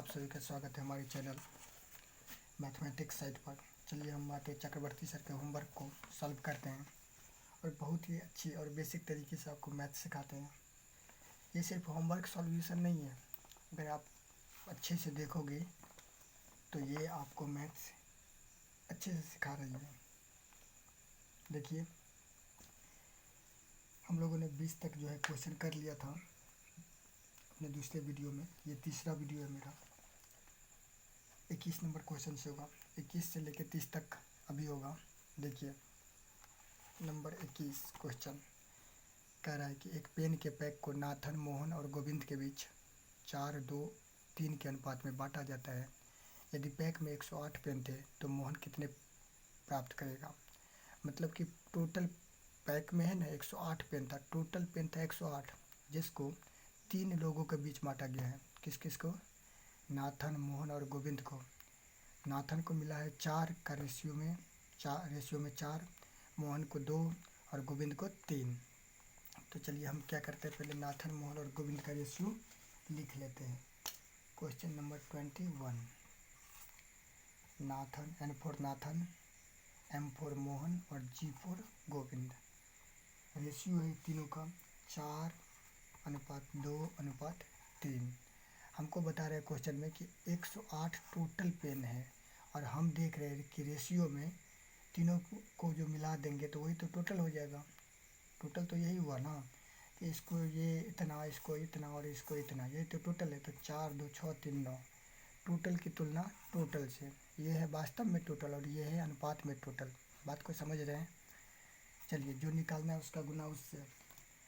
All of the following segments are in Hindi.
आप सभी का स्वागत है हमारे चैनल मैथमेटिक्स साइट पर। चलिए हम आते चक्रवर्ती सर के होमवर्क को सॉल्व करते हैं और बहुत ही अच्छी और बेसिक तरीके से आपको मैथ सिखाते हैं। ये सिर्फ होमवर्क सॉल्यूशन नहीं है, अगर आप अच्छे से देखोगे तो ये आपको मैथ्स अच्छे से सिखा रही है। देखिए हम लोगों ने 20 तक जो है क्वेश्चन कर लिया था अपने दूसरे वीडियो में। ये तीसरा वीडियो है मेरा। 21 नंबर क्वेश्चन से होगा, 21 से लेकर 30 तक अभी होगा। देखिए नंबर 21 क्वेश्चन कह रहा है कि एक पेन के पैक को नाथन, मोहन और गोविंद के बीच 4:2:3 के अनुपात में बांटा जाता है। यदि पैक में 108 पेन थे तो मोहन कितने प्राप्त करेगा। मतलब कि टोटल पैक में है ना 108 पेन था, टोटल पेन था 108, जिसको 3 लोगों के बीच बांटा गया है। किस किस को? नाथन, मोहन और गोविंद को। नाथन को मिला है 4 का रेशियो में 4, मोहन को 2 और गोविंद को 3। तो चलिए हम क्या करते हैं, पहले नाथन, मोहन और गोविंद का रेशियो लिख लेते हैं। Question number 21। Nathan, N for Nathan, M for Mohan और G फॉर गोविंद। रेशियो है तीनों का 4:2:3। हमको बता रहे हैं क्वेश्चन में कि 108 टोटल पेन है और हम देख रहे हैं कि रेशियो में तीनों को जो मिला देंगे तो वही तो टोटल हो जाएगा। टोटल तो यही हुआ ना कि इसको ये इतना, इसको इतना और इसको इतना, यही तो टोटल है। तो 4, 2, 6, 3, 9। टोटल की तुलना टोटल से, ये है वास्तव में टोटल और ये है अनुपात में टोटल। बात को समझ रहे हैं? चलिए जो निकालना है उसका गुना उससे।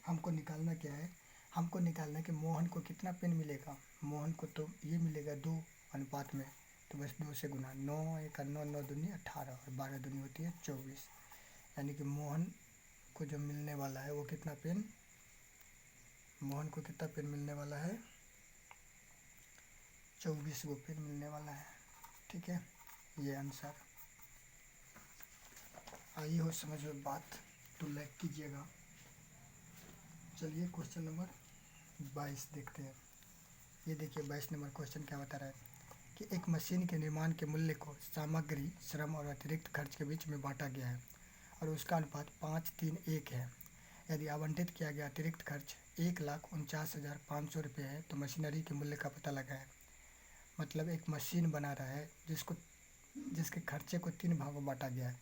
हमको निकालना क्या है, हमको निकालना है कि मोहन को कितना पेन मिलेगा। मोहन को तो ये मिलेगा 2 अनुपात में, तो बस 2 से गुना। 9 1 9, 9 दूनी 18 और 12 दूनी होती है 24। यानी कि मोहन को जो मिलने वाला है वो कितना पेन, मोहन को कितना पेन मिलने वाला है, 24 गो पेन मिलने वाला है। ठीक है, ये आंसर। आई हो समझ में बात तो लाइक कीजिएगा। चलिए क्वेश्चन नंबर 22 देखते हैं। ये देखिए 22 नंबर क्वेश्चन क्या बता रहा है कि एक मशीन के निर्माण के मूल्य को सामग्री, श्रम और अतिरिक्त खर्च के बीच में बांटा गया है और उसका अनुपात 5:3:1 है। यदि आवंटित किया गया अतिरिक्त खर्च 1,49,500 रुपये है तो मशीनरी के मूल्य का पता लगाएं। मतलब एक मशीन बना रहा है जिसके खर्चे को 3 भागों में बांटा गया है।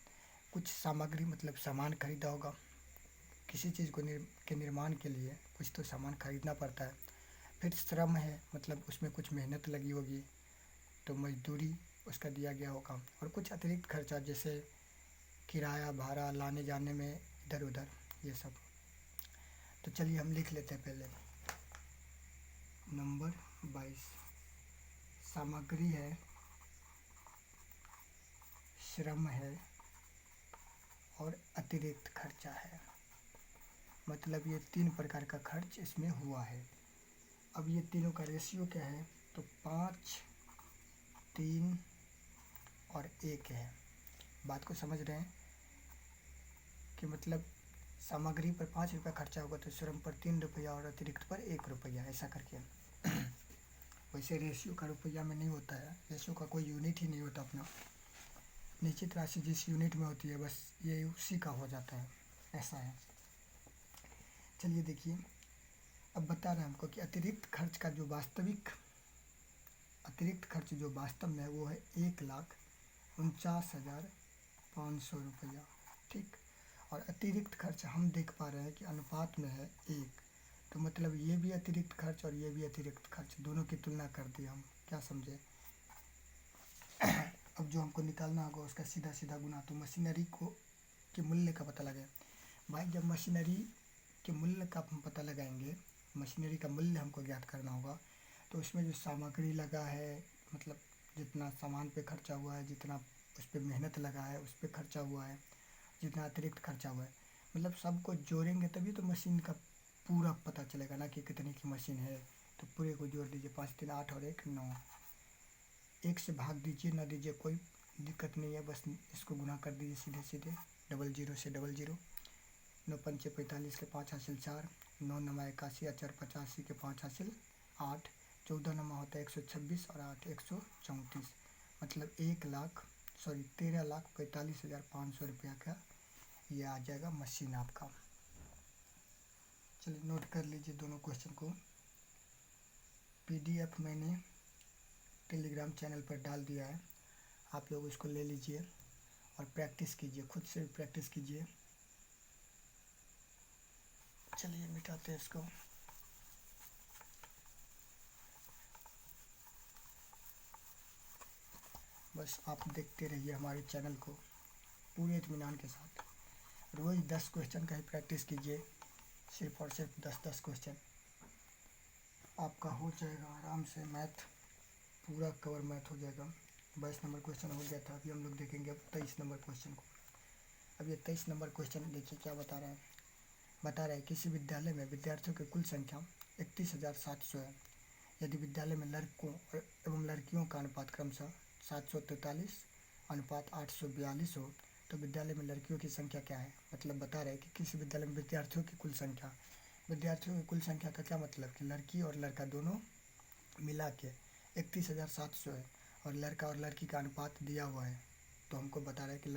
कुछ सामग्री मतलब सामान खरीदा होगा, किसी चीज़ को के निर्माण के लिए कुछ तो सामान खरीदना पड़ता है। फिर श्रम है, मतलब उसमें कुछ मेहनत लगी होगी तो मजदूरी उसका दिया गया होगा। और कुछ अतिरिक्त खर्चा जैसे किराया, भाड़ा, लाने जाने में इधर उधर, ये सब। तो चलिए हम लिख लेते हैं पहले। नंबर 22 सामग्री है, श्रम है और अतिरिक्त खर्चा है। मतलब ये 3 प्रकार का खर्च इसमें हुआ है। अब ये तीनों का रेशियो क्या है, तो 5, 3 और 1 है। बात को समझ रहे हैं कि मतलब सामग्री पर 5 रुपया खर्चा होगा तो श्रम पर 3 रुपया और अतिरिक्त पर 1 रुपया, ऐसा करके। वैसे रेशियो का रुपया में नहीं होता है, रेशियो का कोई यूनिट ही नहीं होता अपना। निश्चित राशि जिस यूनिट में होती है बस ये उसी का हो जाता है, ऐसा है। चलिए देखिए अब बता रहे हैं हमको कि अतिरिक्त खर्च जो वास्तव में है वो है 1,49,500 रुपया। ठीक, और अतिरिक्त खर्च हम देख पा रहे हैं कि अनुपात में है 1, तो मतलब ये भी अतिरिक्त खर्च और ये भी अतिरिक्त खर्च, दोनों की तुलना कर दी हम। क्या समझे? अब जो हमको निकालना होगा उसका सीधा सीधा गुना। तो मशीनरी के मूल्य का पता लगाए। भाई जब मशीनरी के मूल्य का हम पता लगाएंगे, मशीनरी का मूल्य हमको ज्ञात करना होगा, तो उसमें जो सामग्री लगा है, मतलब जितना सामान पे खर्चा हुआ है, जितना उस पर मेहनत लगा है, उस पर खर्चा हुआ है, जितना अतिरिक्त खर्चा हुआ है, मतलब सबको जोड़ेंगे तभी तो मशीन का पूरा पता चलेगा ना कि कितने की मशीन है। तो पूरे को जोड़ दीजिए, 5 3 8 और 1 9। 1 से भाग दीजिए, ना दीजिए, कोई दिक्कत नहीं है, बस इसको गुना कर दीजिए सीधे सीधे। 00 से 00, 9 पंचे 45 के 5 हासिल 4, 9 9 81 और 4 85 के 5 हासिल 8। 14 नमा होता है 126 और 8 134, मतलब 13,45,500 रुपया का ये आ जाएगा मशीन आपका। चलिए नोट कर लीजिए दोनों क्वेश्चन को। PDF मैंने टेलीग्राम चैनल पर डाल दिया है, आप लोग उसको ले लीजिए और प्रैक्टिस कीजिए, खुद से भी प्रैक्टिस कीजिए। चलिए मिटाते हैं इसको। बस आप देखते रहिए हमारे चैनल को पूरे इत्मीनान के साथ। रोज़ 10 क्वेश्चन का ही प्रैक्टिस कीजिए, सिर्फ और सिर्फ 10-10 क्वेश्चन, आपका हो जाएगा आराम से मैथ, पूरा कवर मैथ हो जाएगा। 22 नंबर क्वेश्चन हो गया था, अभी हम लोग देखेंगे अब 23 नंबर क्वेश्चन को। अब ये 23 नंबर क्वेश्चन देखिए क्या बता रहा है। बता रहा है किसी विद्यालय में विद्यार्थियों की कुल संख्या 31,700 है। यदि विद्यालय में लड़कों एवं लड़कियों का अनुपात क्रमशः 743 अनुपात 842 हो तो विद्यालय में लड़कियों की संख्या क्या है। मतलब बता रहे हैं कि किसी विद्यालय में विद्यार्थियों की कुल संख्या, विद्यार्थियों की कुल संख्या का क्या मतलब कि लड़की और लड़का दोनों मिला के 31,700 है और लड़का और लड़की का अनुपात दिया हुआ है। तो हमको बता रहा है कि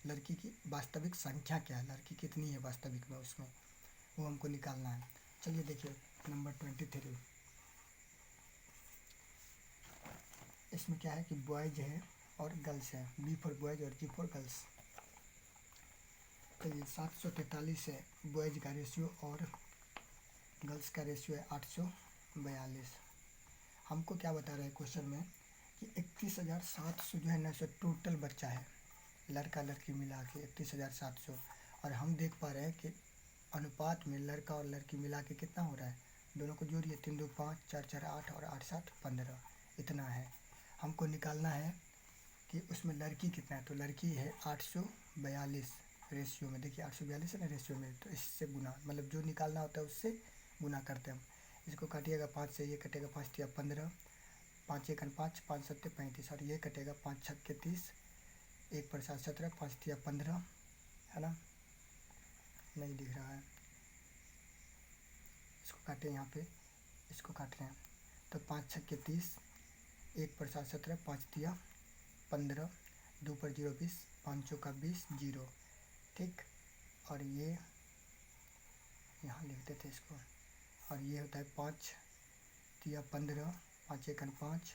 लड़की की वास्तविक संख्या क्या है, लड़की कितनी है वास्तविक में, उसमें वो हमको निकालना है। चलिए देखिए नंबर 23, इसमें क्या है कि बॉयज है और गर्ल्स है, B फॉर बॉयज और G फॉर गर्ल्स। चलिए 743 है बॉयज का रेशियो और गर्ल्स का रेशियो है 842। हमको क्या बता रहा है क्वेश्चन में कि 31,700 जो है ना सो टोटल बच्चा है, लड़का लड़की मिला के 31,700, और हम देख पा रहे हैं कि अनुपात में लड़का और लड़की मिला के कितना हो रहा है, दोनों को जोड़िए 3 2 5 4 4 8 और 8 7 15, इतना है। हमको निकालना है कि उसमें लड़की कितना है, तो लड़की है 842 रेशियो में, देखिए 842 है ना रेशियो में, तो इससे गुना, मतलब जो निकालना होता है उससे गुना करते हैं हम। इसको काटिएगा 5 से, ये कटेगा 5 तिया 15, 5 1 5 5 7 35, और ये कटेगा 5 6 30, 1 पर 7 17, 5 तिया 15, है ना, नहीं दिख रहा है, इसको काटे यहाँ पे, इसको काट रहे हैं, तो 5 6 30, 1 पर 7 17, 5 तिया 15, 2 पर 0 20, 5 चौका 20 0, ठीक। और ये यहाँ लिख देते इसको, और ये होता है 5 तिया 15, 5 1 5,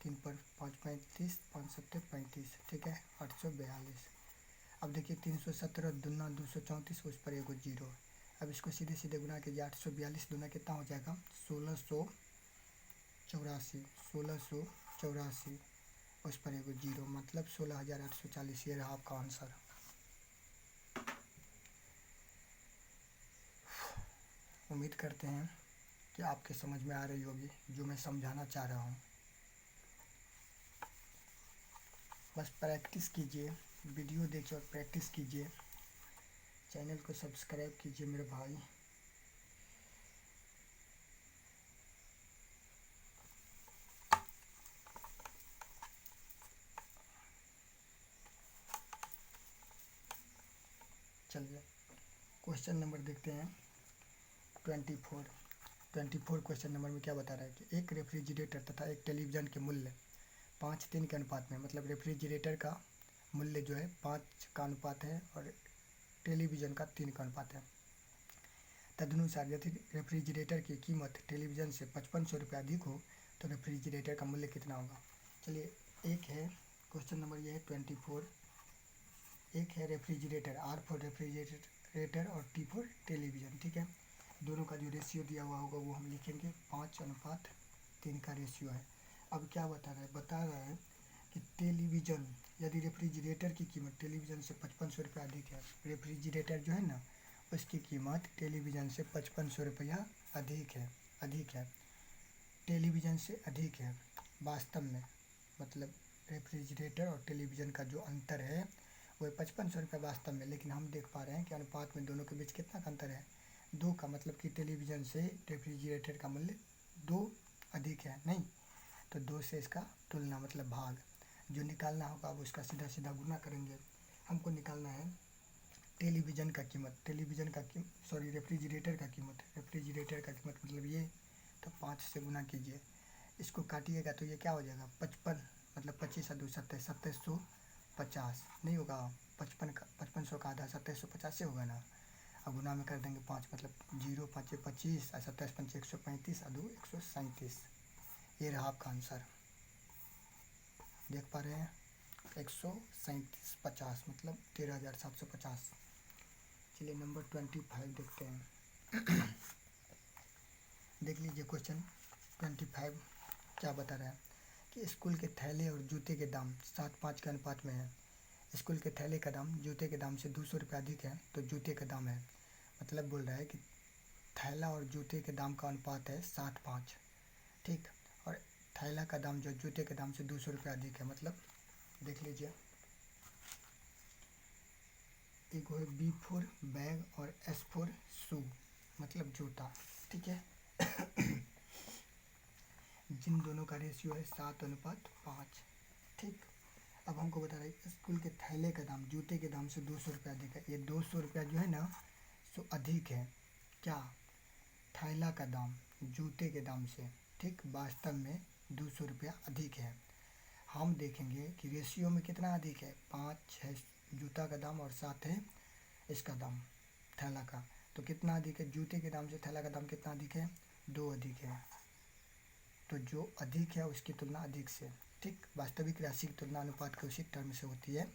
3 पर 5 35, 5 7 35, ठीक है 842। अब देखिए 317 दुना 234, उस पर एगो 0। अब इसको सीधे सीधे गुना कीजिए, 842 दुना कितना हो जाएगा 1684, उस पर एगो 0, मतलब 16,840। ये रहा आपका आंसर। उम्मीद करते हैं कि आपके समझ में आ रही होगी जो मैं समझाना चाह रहा हूँ। बस प्रैक्टिस कीजिए, वीडियो देखिए और प्रैक्टिस कीजिए। चैनल को सब्सक्राइब कीजिए मेरे भाई। चलिए क्वेश्चन नंबर देखते हैं 24 क्वेश्चन नंबर में क्या बता रहा है कि एक रेफ्रिजरेटर तथा एक टेलीविज़न के मूल्य 5:3 के अनुपात में, मतलब रेफ्रिजरेटर का मूल्य जो है 5 का अनुपात है और टेलीविज़न का 3 का अनुपात है। तदनुसार यदि रेफ्रिजरेटर की कीमत टेलीविज़न से 5500 रुपये अधिक हो तो रेफ्रिजरेटर का मूल्य कितना होगा। चलिए एक है क्वेश्चन नंबर ये है 24, एक है रेफ्रिजरेटर, R फॉर रेफ्रिजरेटर और T फॉर टेलीविज़न, ठीक है। दोनों का जो रेशियो दिया हुआ होगा वो हम लिखेंगे, 5:3 का रेशियो है। अब क्या बता रहा है कि टेलीविज़न, यदि रेफ्रिजरेटर की कीमत टेलीविज़न से 5500 रुपये अधिक है, रेफ्रिजरेटर जो है ना उसकी कीमत टेलीविज़न से 5500 रुपया अधिक है, टेलीविज़न से अधिक है वास्तव में, मतलब रेफ्रिजरेटर और टेलीविज़न का जो अंतर है वो 5500 रुपये वास्तव में, लेकिन हम देख पा रहे हैं कि अनुपात में दोनों के बीच कितना का अंतर है, 2 का, मतलब कि टेलीविज़न से रेफ्रिजरेटर का मूल्य 2 अधिक है, नहीं तो 2 से इसका तुलना मतलब भाग, जो निकालना होगा अब उसका सीधा सीधा गुना करेंगे। हमको निकालना है रेफ्रिजरेटर का कीमत, मतलब ये तो 5 से गुना कीजिए, इसको काटिएगा तो ये क्या हो जाएगा 55, मतलब 25 और 2 27, 2750 नहीं होगा, 5500 का आधा 2750 से होगा ना। अब गुना में कर देंगे 5, मतलब 0 5 25 और 27 5 135 और 2 137। ये रहा आपका आंसर, देख पा रहे हैं 13750 मतलब 13750। चलिए नंबर 25 देखते हैं। देख लीजिए क्वेश्चन 25 क्या बता रहा है कि स्कूल के थैले और जूते के दाम 7:5 के अनुपात में है। स्कूल के थैले का दाम जूते के दाम से 200 रुपये अधिक है तो जूते का दाम है, मतलब बोल रहा है कि थैला और जूते के दाम का अनुपात है 7:5, ठीक। और थैला का दाम जो जूते के दाम से 200 रुपये अधिक है, मतलब देख लीजिए एक है B4 बैग और S4 शू, मतलब जूता, ठीक है। जिन दोनों का रेशियो है 7:5, ठीक। अब हमको बता रहा है स्कूल के थैले का दाम जूते के दाम से 200 रुपये अधिक है। ये 200 रुपया जो है ना सो अधिक है, क्या, थैला का दाम जूते के दाम से, ठीक। वास्तव में 200 रुपया अधिक है। हम देखेंगे कि रेशियो में कितना अधिक है, 5 है जूता का दाम और 7 है इसका दाम थैला का, तो कितना अधिक है, जूते के दाम से थैला का दाम कितना अधिक है, 2 अधिक है। तो जो अधिक है उसकी तुलना अधिक से, ठीक। वास्तविक राशि की तुलना अनुपात के उसी टर्म से होती है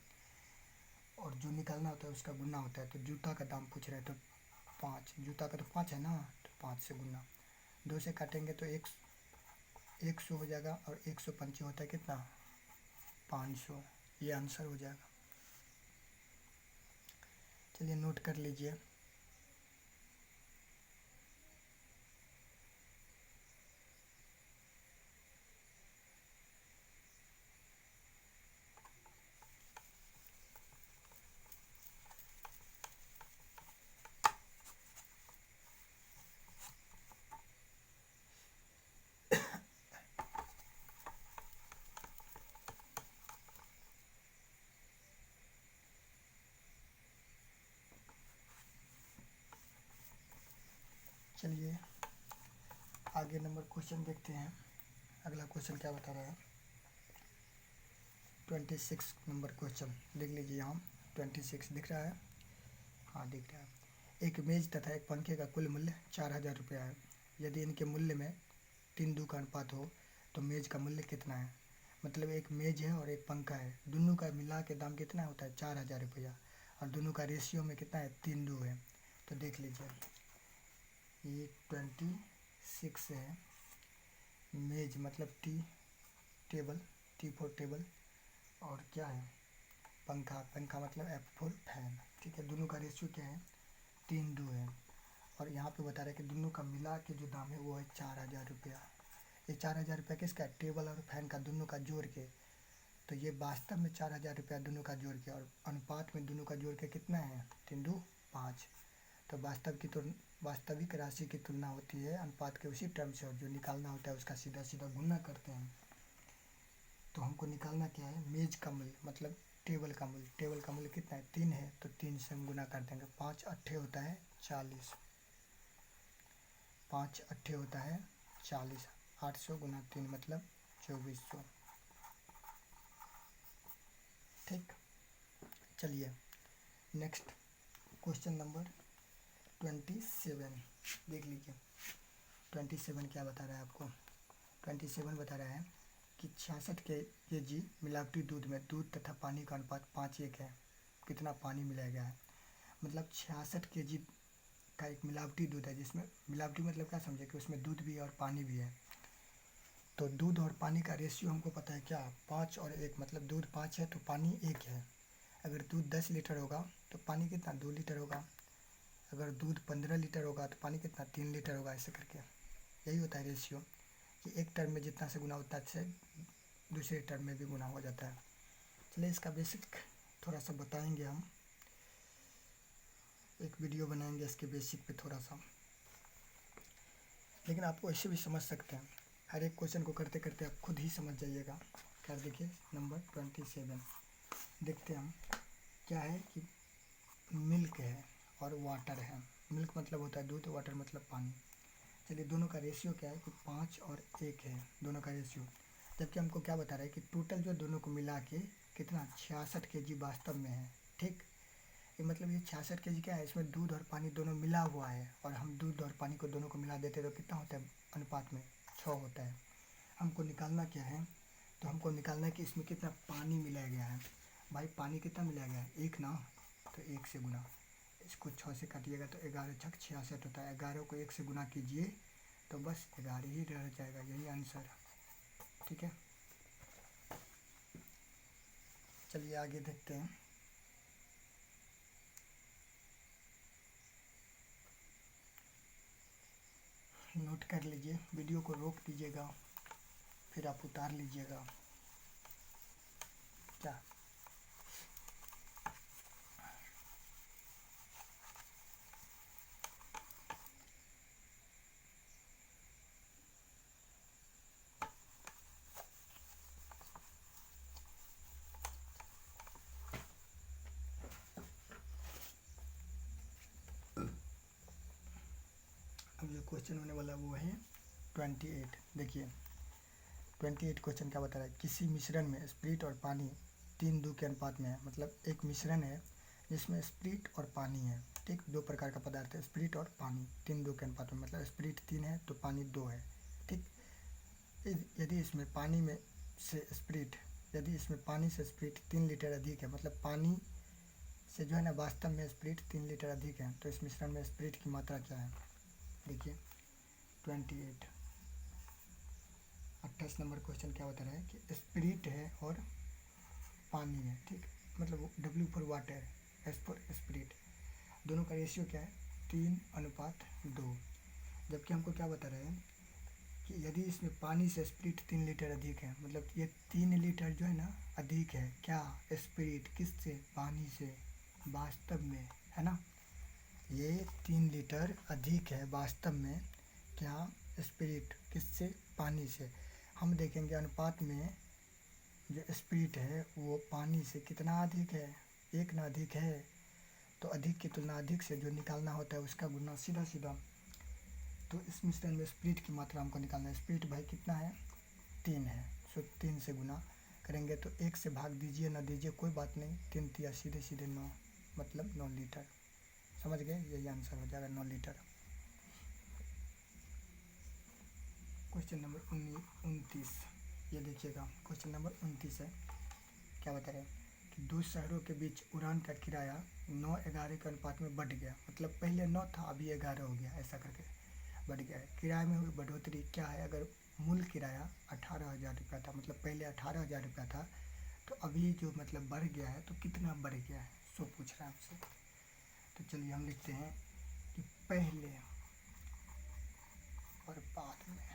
और जो निकालना होता है उसका गुना होता है। तो जूता का दाम पूछ रहे हैं तो 5, जूता का तो 5 है ना, तो 5 से गुना, 2 से काटेंगे तो 100 हो जाएगा और 105 होता है कितना, 500। ये आंसर हो जाएगा। चलिए नोट कर लीजिए। चलिए आगे नंबर क्वेश्चन देखते हैं। अगला क्वेश्चन क्या बता रहा है, 26 नंबर क्वेश्चन देख लीजिए। यहाँ 26 दिख रहा है, हाँ दिख रहा है। एक मेज तथा एक पंखे का कुल मूल्य 4000 रुपया है। यदि इनके मूल्य में 3:2 का अनुपात हो तो मेज का मूल्य कितना है। मतलब एक मेज है और एक पंखा है, दोनों का मिला के दाम कितना होता है 4000 रुपया, और दोनों का रेशियो में कितना है 3:2 है। तो देख लीजिए ये 26 है, मेज मतलब टेबल, T4 टेबल, और क्या है पंखा मतलब F4 फैन, ठीक है। दोनों का रेशियो क्या है 3:2 है। और यहाँ पे बता रहे हैं कि दोनों का मिला के जो दाम है वो है 4000 रुपया। ये 4000 रुपया किसका है, टेबल और फैन का दोनों का जोड़ के। तो ये वास्तव में 4000 रुपया दोनों का जोड़ के, और अनुपात में दोनों का जोड़ के कितना है 3:5। तो वास्तविक राशि की तुलना होती है अनुपात के उसी टर्म से, और जो निकालना होता है उसका सीधा सीधा गुना करते हैं। तो हमको निकालना क्या है, मेज का मूल्य मतलब टेबल का मूल्य कितना है 3 है, तो 3 से हम गुना कर देंगे। 5 अट्ठे होता है 40, 5 अट्ठे होता है 40, 800 गुना 3 मतलब 2400, ठीक। चलिए नेक्स्ट क्वेश्चन नंबर 27 देख लीजिए। 27 क्या बता रहा है आपको, 27 बता रहा है कि 66 kg मिलावटी दूध में दूध तथा पानी का अनुपात 5:1 है। कितना पानी मिलाया गया है, मतलब 66 kg का एक मिलावटी दूध है, जिसमें मिलावटी मतलब क्या समझे कि उसमें दूध भी है और पानी भी है। तो दूध और पानी का रेशियो हमको पता है क्या, 5 और 1, मतलब दूध 5 है तो पानी 1 है। अगर दूध 10 लीटर होगा तो पानी कितना 2 लीटर होगा। अगर दूध 15 लीटर होगा तो पानी कितना 3 लीटर होगा। ऐसे करके यही होता है रेशियो, कि एक टर्म में जितना से गुना होता है से दूसरे टर्म में भी गुना हो जाता है। चलिए इसका बेसिक थोड़ा सा बताएंगे हम, एक वीडियो बनाएंगे इसके बेसिक पे थोड़ा सा, लेकिन आपको ऐसे भी समझ सकते हैं। हर एक क्वेश्चन को करते करते आप खुद ही समझ जाइएगा। कर देखिए नंबर 27 देखते हैं हम। क्या है कि मिल्क है और वाटर है। मिल्क मतलब होता है दूध, वाटर मतलब पानी। चलिए दोनों का रेशियो क्या है कि 5 और 1 है दोनों का रेशियो। जबकि हमको क्या बता रहा है कि टोटल जो दोनों को मिला के कितना 66 kg वास्तव में है। ठीक, ये मतलब ये 66 kg क्या है, इसमें दूध और पानी दोनों मिला हुआ है, और हम दूध और पानी को दोनों को मिला देते तो कितना होता है अनुपात में 6 होता है। हमको निकालना क्या है, तो हमको निकालना है कि इसमें कितना पानी मिलाया गया है। भाई पानी कितना मिलाया गया है, 1 ना, तो 1 से गुना, इसको 6 से काटिएगा तो 11 छक 66 होता है। 11 को 1 से गुना कीजिए तो बस 11 ही रह जाएगा, यही आंसर। ठीक है, चलिए आगे देखते हैं। नोट कर लीजिए, वीडियो को रोक दीजिएगा, फिर आप उतार लीजिएगा। क्या अब जो क्वेश्चन होने वाला वो है 28। देखिए 28 क्वेश्चन क्या बता रहा है, किसी मिश्रण में स्प्रिट और पानी 3:2 के अनुपात में है। मतलब एक मिश्रण है जिसमें स्प्रिट और पानी है। ठीक, दो प्रकार का पदार्थ है, स्प्रिट और पानी 3:2 के अनुपात में, मतलब स्प्रिट 3 है तो पानी 2 है। ठीक, यदि इसमें पानी में से स्प्रिट यदि इसमें पानी से स्प्रिट 3 लीटर अधिक है, मतलब पानी से जो है ना वास्तव में स्प्रिट 3 लीटर अधिक है, तो इस मिश्रण में स्प्रिट की मात्रा क्या है। देखिए 28 28 नंबर क्वेश्चन क्या बता रहा है कि स्प्रिट है और पानी है। ठीक, मतलब W for water, S for spirit, दोनों का रेशियो क्या है 3:2। जबकि हमको क्या बता रहा है कि यदि इसमें पानी से स्प्रिट 3 लीटर अधिक है, मतलब ये 3 लीटर जो है ना अधिक है क्या, स्प्रिट किससे, पानी से वास्तव में, है ना। ये 3 लीटर अधिक है वास्तव में क्या, स्प्रिट किससे, पानी से। हम देखेंगे अनुपात में जो स्प्रिट है वो पानी से कितना अधिक है, 1 ना अधिक है, तो अधिक की तुलना अधिक से जो निकालना होता है उसका गुना सीधा सीधा। तो इस मिश्रण में स्प्रिट की मात्रा हमको निकालना है। स्प्रिट भाई कितना है 3 है, सो 3 से गुना करेंगे तो 1 से भाग दीजिए ना दीजिए कोई बात नहीं, 3 तिया सीधे सीधे 9, मतलब 9 लीटर। समझ गए, यही आंसर हो जाएगा 9 लीटर। क्वेश्चन नंबर 29, ये देखिएगा क्वेश्चन नंबर 29 है। क्या बता रहे हैं कि दो शहरों के बीच उड़ान का किराया 9:11 के अनुपात में बढ़ गया। मतलब पहले 9 था अभी 11 हो गया, ऐसा करके बढ़ गया है। किराए में हुई बढ़ोतरी क्या है, अगर मूल किराया 18,000 रुपया था, मतलब पहले 18,000 रुपया था, तो अभी जो मतलब बढ़ गया है तो कितना बढ़ गया है, सो पूछ रहा है हमसे। तो चलिए हम लिखते हैं कि पहले और बाद में,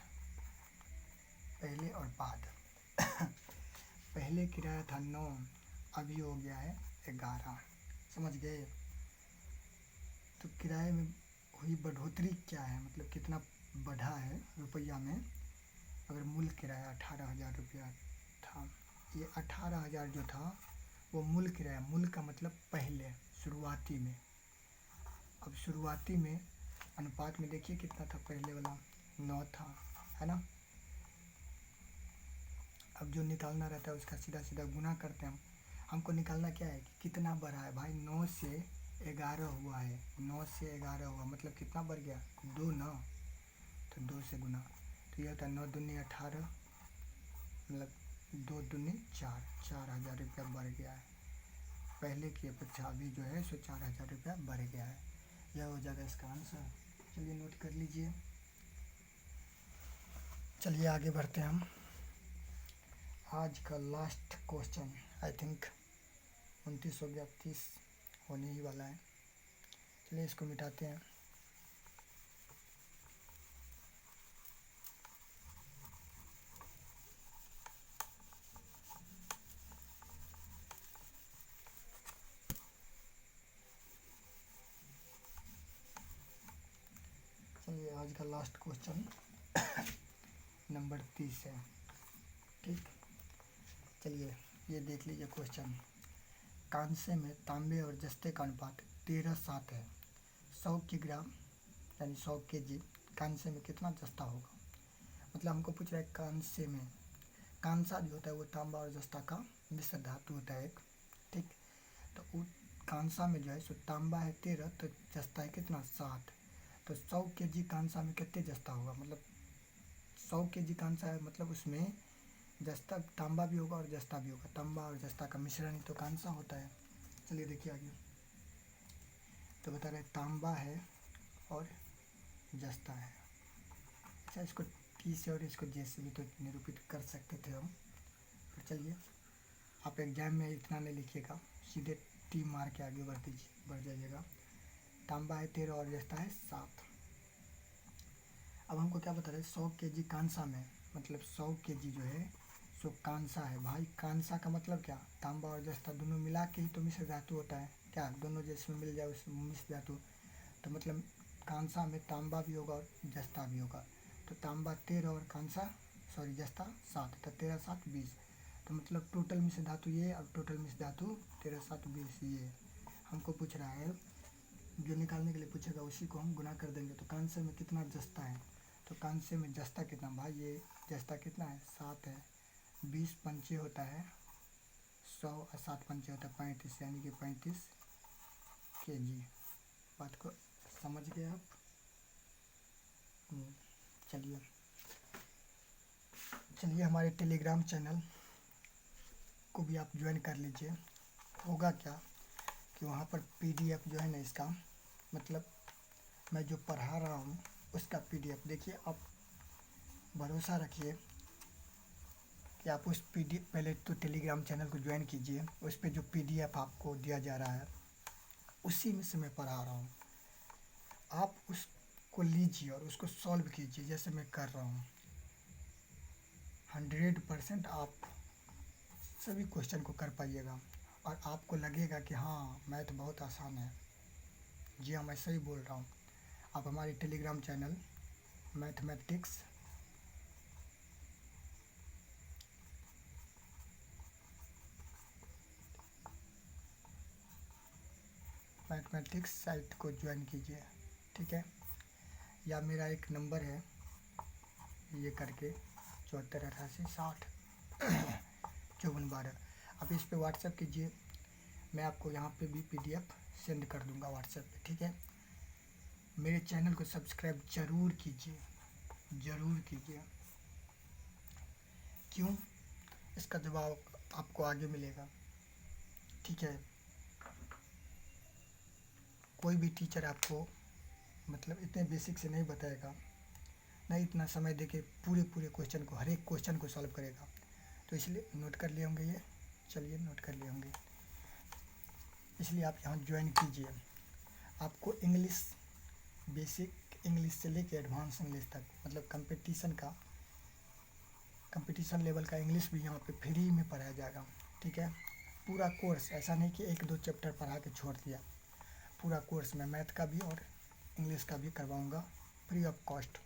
पहले और बाद पहले किराया था 9, अभी हो गया है 11। समझ गए, तो किराए में हुई बढ़ोतरी क्या है, मतलब कितना बढ़ा है रुपया में। अगर मूल किराया 18,000 रुपया था, ये 18,000 जो था वो मूल किराया, मूल का मतलब पहले शुरुआती में। अब शुरुआती में अनुपात में देखिए कितना था, पहले वाला 9 था, है ना। अब जो निकालना रहता है उसका सीधा सीधा गुना करते हैं हम। हमको निकालना क्या है कि कितना बढ़ा है भाई, 9 से 11 हुआ है, 9 से 11 हुआ मतलब कितना बढ़ गया 2 ना, तो 2 से गुना, तो ये होता है 9 दूनी 18, मतलब 2 दूनी 4, 4,000 रुपया बढ़ गया है। पहले की अपेक्षा अभी जो है सो 4,000 रुपया बढ़ गया है, यह हो जाएगा इसका आंसर। चलिए नोट कर लीजिए। चलिए आगे बढ़ते हैं हम। आज का लास्ट क्वेश्चन, आई थिंक 29 हो गया, 30 होने ही वाला है। चलिए इसको मिटाते हैं। चलिए आज का लास्ट क्वेश्चन नंबर 30 है। ठीक, चलिए ये देख लीजिए क्वेश्चन। कांसे में तांबे और जस्ते का अनुपात 13:7 है। 100 किग्रा यानी 100 kg कांसे में कितना जस्ता होगा। मतलब हमको पूछ रहा है कांसे में, कांसा जो होता है वो तांबा और जस्ता का मिश्र धातु होता है एक, ठीक। तो वो कांसा में जो है सो तांबा है 13, तो जस्ता है कितना 7। तो 100 kg कांसा में कितने जस्ता होगा, मतलब 100 kg कांसा है, मतलब उसमें जस्ता तांबा भी होगा और जस्ता भी होगा। तांबा और जस्ता का मिश्रण ही तो कांसा होता है। चलिए देखिए आगे, तो बता रहे तांबा है और जस्ता है। अच्छा, इसको टी से और इसको जे से भी तो निरूपित कर सकते थे हम। फिर चलिए, आप एग्जाम में इतना नहीं लिखिएगा, सीधे टी मार के आगे बढ़ जाइएगा। तांबा है 13 और जस्ता है 7। अब हमको क्या बता रहे हैं, 100 kg कांसा में, मतलब 100 kg जो है सो कांसा है। भाई कांसा का मतलब क्या, तांबा और जस्ता दोनों मिला के ही तो मिश्र धातु होता है। क्या दोनों जिसमें मिल जाए उसमें मिश्र धातु, तो मतलब कांसा में तांबा भी होगा और जस्ता भी होगा। तो तांबा 13 और कांसा जस्ता 7, तो 13 7 20। तो मतलब टोटल मिश्र धातु ये और टोटल मिश्र धातु 13 7 20 ये हमको पूछ रहा है। जो निकालने के लिए पूछेगा उसी को हम गुना कर देंगे। तो कांसे में कितना जस्ता है, तो कांसे में जस्ता कितना, भाई ये जस्ता कितना है 7 है। 20 पंचे होता है 100 और 7 पंचे होता है 35, यानी कि 35 kg। बात को समझ गए आप। चलिए हमारे टेलीग्राम चैनल को भी आप ज्वाइन कर लीजिए। होगा क्या कि वहाँ पर PDF जो है ना, इसका मतलब मैं जो पढ़ा रहा हूँ उसका PDF देखिए। आप भरोसा रखिए कि आप उस PDF, पहले तो टेलीग्राम चैनल को ज्वाइन कीजिए, उस पर जो PDF आपको दिया जा रहा है उसी में से मैं पढ़ा रहा हूँ। आप उसको लीजिए और उसको सॉल्व कीजिए जैसे मैं कर रहा हूँ। 100% आप सभी क्वेश्चन को कर पाइएगा और आपको लगेगा कि हाँ मैथ बहुत आसान है। जी हाँ, मैं सही बोल रहा हूँ। आप हमारे टेलीग्राम चैनल मैथमेटिक्स साइट को ज्वाइन कीजिए, ठीक है। या मेरा एक नंबर है ये करके 74 88 60 54 12, आप इस पे व्हाट्सएप कीजिए। मैं आपको यहाँ पे भी PDF सेंड कर दूँगा व्हाट्सएप पे, ठीक है। मेरे चैनल को सब्सक्राइब ज़रूर कीजिए, ज़रूर कीजिए। क्यों, इसका जवाब आपको आगे मिलेगा, ठीक है। कोई भी टीचर आपको मतलब इतने बेसिक से नहीं बताएगा, नहीं इतना समय देके पूरे क्वेश्चन को, हर एक क्वेश्चन को सॉल्व करेगा। तो इसलिए नोट कर लिए होंगे ये, चलिए नोट कर लिए होंगे, इसलिए आप यहाँ ज्वाइन कीजिए। आपको इंग्लिश, बेसिक इंग्लिश से लेके एडवांस इंग्लिश तक, मतलब कंपटीशन लेवल का इंग्लिश भी यहाँ पे फ्री में पढ़ाया जाएगा, ठीक है। पूरा कोर्स, ऐसा नहीं कि 1-2 चैप्टर पढ़ा के छोड़ दिया, पूरा कोर्स मैं मैथ का भी और इंग्लिश का भी करवाऊँगा फ्री ऑफ कॉस्ट।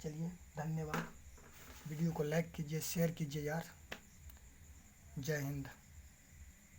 चलिए धन्यवाद। वीडियो को लाइक कीजिए, शेयर कीजिए यार। जय हिंद।